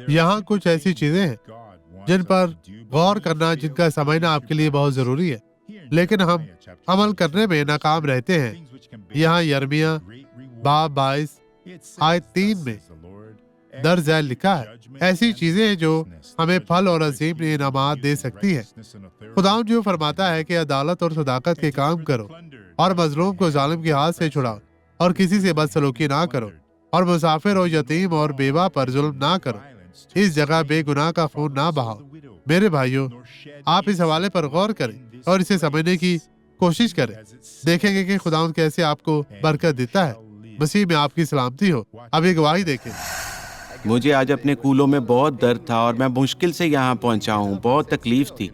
यहाँ कुछ ऐसी चीजें हैं जिन पर गौर करना, जिनका समझना आपके लिए बहुत जरूरी है, लेकिन हम अमल करने में नाकाम रहते हैं। यहाँ यिर्मयाह बाब 22 आयत 3 में दर्ज झैल लिखा है, ऐसी चीजें हैं जो हमें फल और अजीम इनामात दे सकती है। खुदावंद जो फरमाता है कि अदालत और सदाकत के काम करो और मजलूम को जालिम के हाथ से छुड़ाओ और किसी से बदसलूकी ना करो और मुसाफिर और यतीम और बेवा पर जुल्म ना करो, इस जगह बेगुनाह का खून ना बहाओ। मेरे भाइयों, आप इस हवाले पर गौर करें और इसे समझने की कोशिश करें। देखेंगे कि खुदावंद कैसे आपको बरकत देता है। मसीह में आपकी सलामती हो। अब ये गवाही देखें। मुझे आज अपने कूलों में बहुत दर्द था और मैं मुश्किल से यहाँ पहुँचा हूँ। बहुत तकलीफ थी।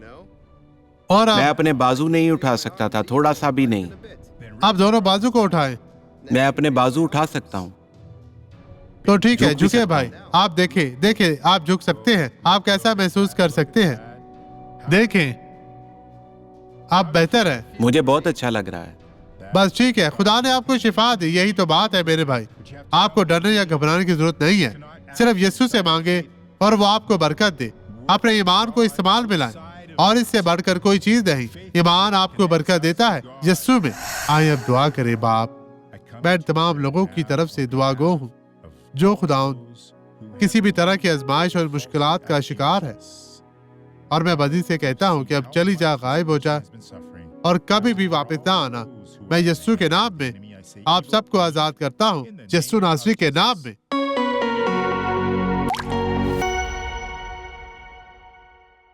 और मैं आप अपने बाजू नहीं उठा सकता था, थोड़ा सा भी नहीं। दोनों बाजू को उठाएं। मैं अपने बाजू उठा सकता हूँ। तो ठीक है, झुक भी झुके सकता भाई। आप देखें, आप झुक सकते हैं। आप कैसा महसूस कर सकते हैं? देखें, आप बेहतर है। मुझे बहुत अच्छा लग रहा है। बस ठीक है, खुदा ने आपको शिफा दी। यही तो बात है मेरे भाई। आपको डरने या घबराने की जरूरत नहीं है। सिर्फ यीशु से मांगे और वो आपको बरकत दे। अपने ईमान को इस्तेमाल में लाएं और इससे बढ़कर कोई चीज नहीं। ईमान आपको बरकत देता है यीशु में। आइए अब दुआ करें। बाप, मैं तमाम लोगों की तरफ से दुआ गो हूँ जो खुदावंद किसी भी तरह की आजमाइश और मुश्किलात का शिकार है, और मैं बदी से कहता हूँ कि अब चली जा, गायब हो जा और कभी भी वापस ना आना। मैं यीशु के नाम में आप सबको आजाद करता हूँ, यीशु नासरी के नाम में।